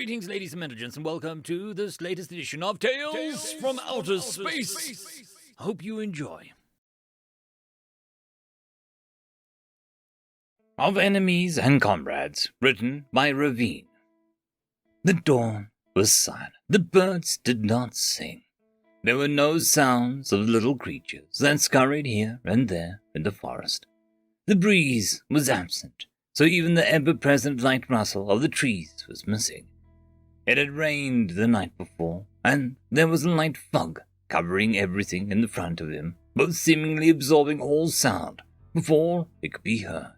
Greetings, ladies and gentlemen, and welcome to this latest edition of Tales from Outer Space. Hope you enjoy. Of Enemies and Comrades, written by Ravine. The dawn was silent. The birds did not sing. There were no sounds of little creatures that scurried here and there in the forest. The breeze was absent, so even the ever-present light rustle of the trees was missing. It had rained the night before, and there was a light fog covering everything in the front of him, both seemingly absorbing all sound before it could be heard.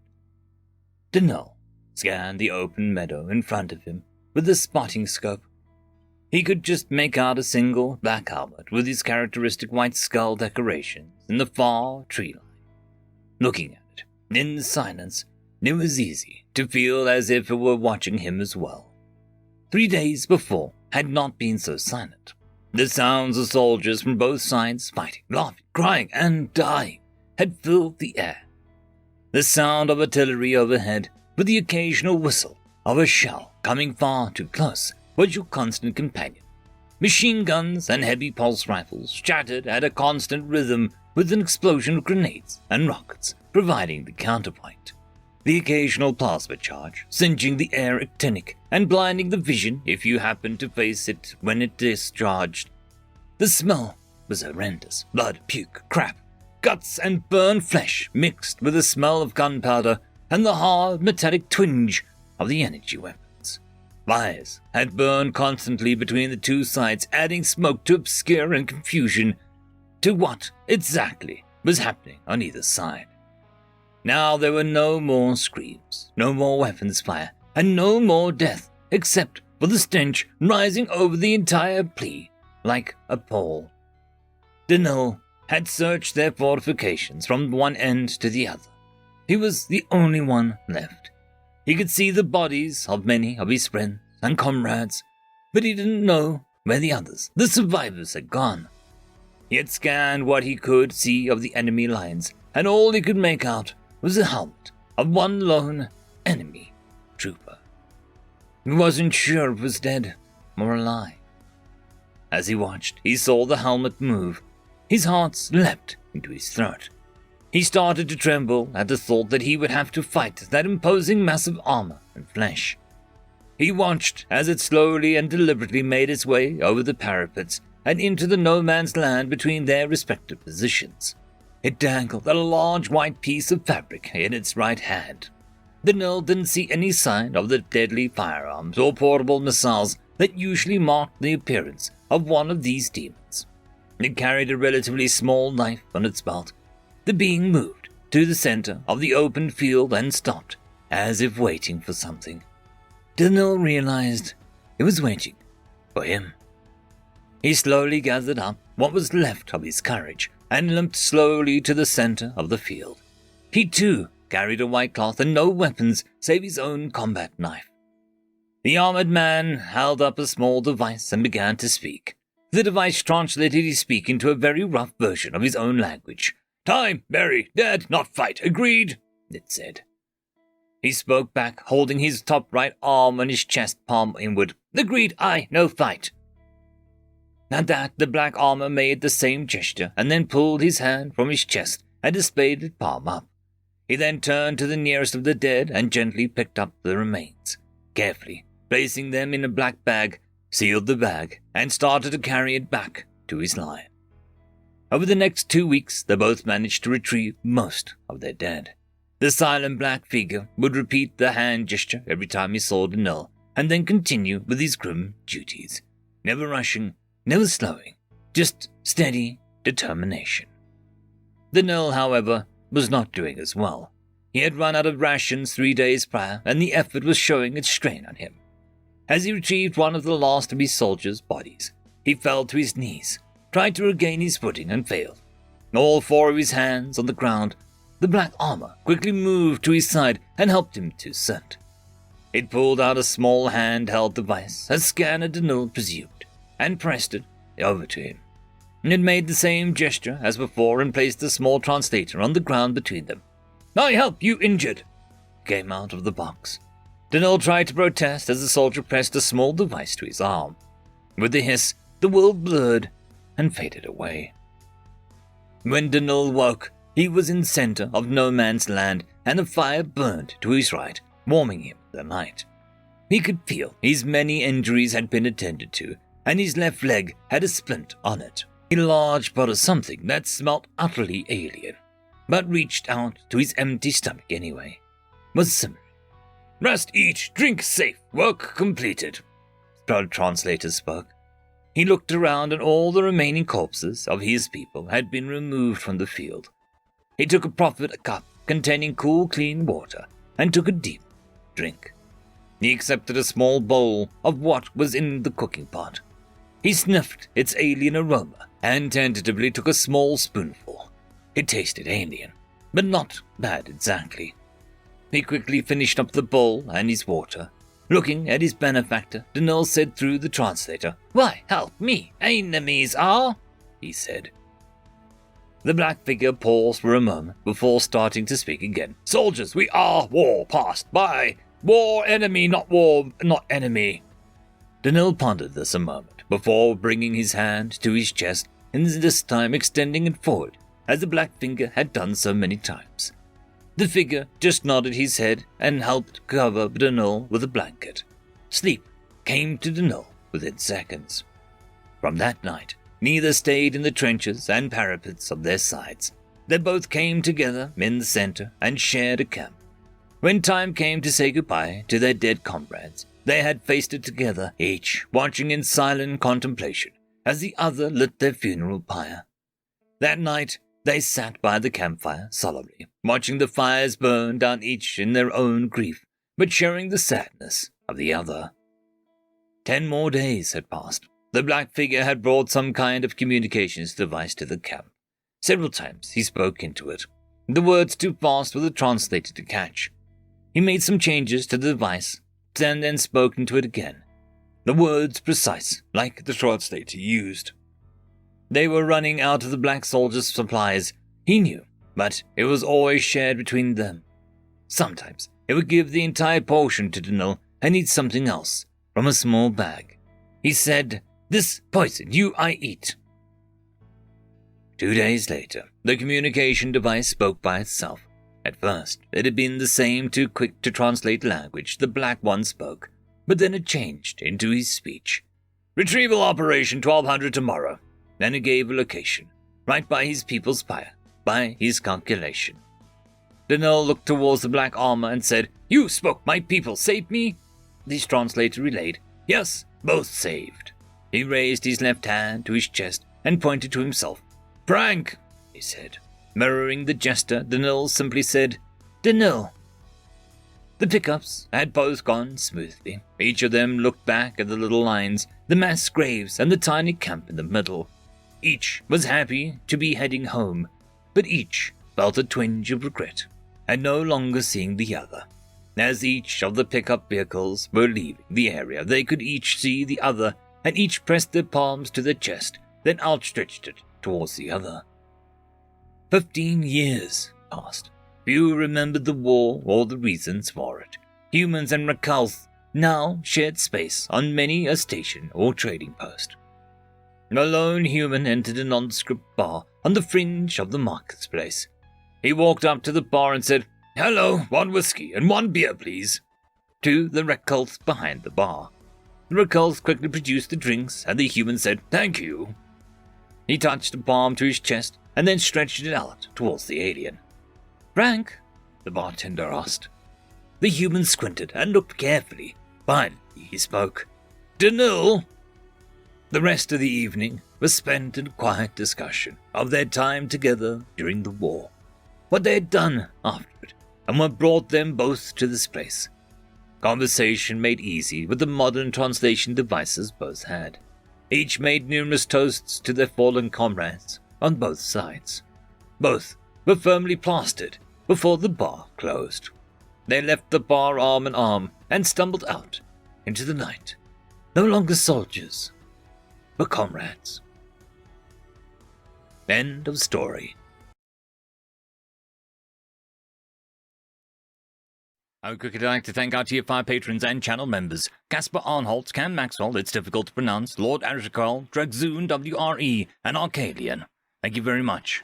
Denel scanned the open meadow in front of him with a spotting scope. He could just make out a single black helmet with his characteristic white skull decorations in the far tree line. Looking at it, in the silence, it was easy to feel as if it were watching him as well. 3 days before had not been so silent. The sounds of soldiers from both sides fighting, laughing, crying, and dying had filled the air. The sound of artillery overhead, with the occasional whistle of a shell coming far too close, was your constant companion. Machine guns and heavy pulse rifles chattered at a constant rhythm, with an explosion of grenades and rockets providing the counterpoint. The occasional plasma charge, singeing the air actinic and blinding the vision if you happened to face it when it discharged. The smell was horrendous. Blood, puke, crap, guts, and burned flesh mixed with the smell of gunpowder and the hard metallic twinge of the energy weapons. Fires had burned constantly between the two sides, adding smoke to obscure and confusion to what exactly was happening on either side. Now there were no more screams, no more weapons fire, and no more death, except for the stench rising over the entire plea like a pall. Denel had searched their fortifications from one end to the other. He was the only one left. He could see the bodies of many of his friends and comrades, but he didn't know where the others, the survivors, had gone. He had scanned what he could see of the enemy lines, and all he could make out was the helmet of one lone enemy trooper. He wasn't sure if it was dead or alive. As he watched, he saw the helmet move. His heart leapt into his throat. He started to tremble at the thought that he would have to fight that imposing mass of armor and flesh. He watched as it slowly and deliberately made its way over the parapets and into the no-man's land between their respective positions. It dangled a large white piece of fabric in its right hand. Denel didn't see any sign of the deadly firearms or portable missiles that usually marked the appearance of one of these demons. It carried a relatively small knife on its belt. The being moved to the center of the open field and stopped, as if waiting for something. Denel realized it was waiting for him. He slowly gathered up what was left of his courage and limped slowly to the center of the field. He too carried a white cloth and no weapons save his own combat knife. The armored man held up a small device and began to speak. The device translated his speak into a very rough version of his own language. "Time, bury, dead, not fight, agreed," it said. He spoke back, holding his top right arm on his chest, palm inward. "Agreed, aye, no fight." At that, the black armor made the same gesture and then pulled his hand from his chest and displayed it palm up. He then turned to the nearest of the dead and gently picked up the remains. Carefully placing them in a black bag, sealed the bag, and started to carry it back to his line. Over the next 2 weeks, they both managed to retrieve most of their dead. The silent black figure would repeat the hand gesture every time he saw Denel, and then continue with his grim duties, never rushing, never slowing, just steady determination. Denel, however, was not doing as well. He had run out of rations 3 days prior, and the effort was showing its strain on him. As he retrieved one of the last of his soldiers' bodies, he fell to his knees, tried to regain his footing, and failed. All 4 of his hands on the ground, the black armor quickly moved to his side and helped him to sit. It pulled out a small handheld device, as Scanner Denel presumed, and pressed it over to him. It made the same gesture as before and placed a small translator on the ground between them. "I help you injured," came out of the box. Denull tried to protest as the soldier pressed a small device to his arm. With a hiss, the world blurred and faded away. When Denull woke, he was in the center of no man's land, and a fire burned to his right, warming him in the night. He could feel his many injuries had been attended to, and his left leg had a splint on it. A large pot of something that smelt utterly alien, but reached out to his empty stomach anyway, was simmering. "Rest, eat, drink safe, work completed," the translator spoke. He looked around and all the remaining corpses of his people had been removed from the field. He took a proffered cup containing cool, clean water and took a deep drink. He accepted a small bowl of what was in the cooking pot. He sniffed its alien aroma and tentatively took a small spoonful. It tasted alien, but not bad exactly. He quickly finished up the bowl and his water. Looking at his benefactor, Denull said through the translator, "Why, help me, enemies are," he said. The black figure paused for a moment before starting to speak again. "Soldiers, we are war passed by. War enemy, not war, not enemy." Denull pondered this a moment before bringing his hand to his chest and this time extending it forward as the black finger had done so many times. The figure just nodded his head and helped cover Denull with a blanket. Sleep came to Denull within seconds. From that night, neither stayed in the trenches and parapets of their sides. They both came together in the center and shared a camp. When time came to say goodbye to their dead comrades, they had faced it together, each watching in silent contemplation as the other lit their funeral pyre. That night, they sat by the campfire solemnly, watching the fires burn down each in their own grief, but sharing the sadness of the other. 10 more days had passed. The black figure had brought some kind of communications device to the camp. Several times he spoke into it, the words too fast for the translator to catch. He made some changes to the device, and then spoke into it again. The words precise, like the translator used. They were running out of the black soldier's supplies, he knew, but it was always shared between them. Sometimes it would give the entire portion to Denull and need something else from a small bag. He said, "This poison I eat." 2 days later, the communication device spoke by itself. At first, it had been the same too quick to translate language the black one spoke, but then it changed into his speech. "Retrieval operation 1200 tomorrow." Then it gave a location, right by his people's pyre, by his calculation. Denull looked towards the black armor and said, "You spoke, my people, saved me?" This translator relayed, "Yes, both saved." He raised his left hand to his chest and pointed to himself. "Prank," he said. Mirroring the gesture, Denull simply said, "Denull." The pickups had both gone smoothly. Each of them looked back at the little lines, the mass graves, and the tiny camp in the middle. Each was happy to be heading home, but each felt a twinge of regret at no longer seeing the other. As each of the pickup vehicles were leaving the area, they could each see the other, and each pressed their palms to their chest, then outstretched it towards the other. 15 years passed. Few remembered the war or the reasons for it. Humans and Rakalth now shared space on many a station or trading post. A lone human entered a nondescript bar on the fringe of the marketplace. He walked up to the bar and said, "Hello, 1 whiskey and 1 beer, please," to the Rakalths behind the bar. The Rakalths quickly produced the drinks, and the human said, "Thank you." He touched a palm to his chest and then stretched it out towards the alien. "Frank?" the bartender asked. The human squinted and looked carefully. Finally, he spoke. "Denull." The rest of the evening was spent in quiet discussion of their time together during the war, what they had done afterward, and what brought them both to this place. Conversation made easy with the modern translation devices both had. Each made numerous toasts to their fallen comrades on both sides. Both were firmly plastered before the bar closed. They left the bar arm in arm and stumbled out into the night, no longer soldiers, but comrades. End of story. I would quickly like to thank our Tier 5 patrons and channel members: Casper Arnholt, Cam Maxwell, it's difficult to pronounce, Lord Arishikal, Dragzoon WRE, and Arcadian. Thank you very much.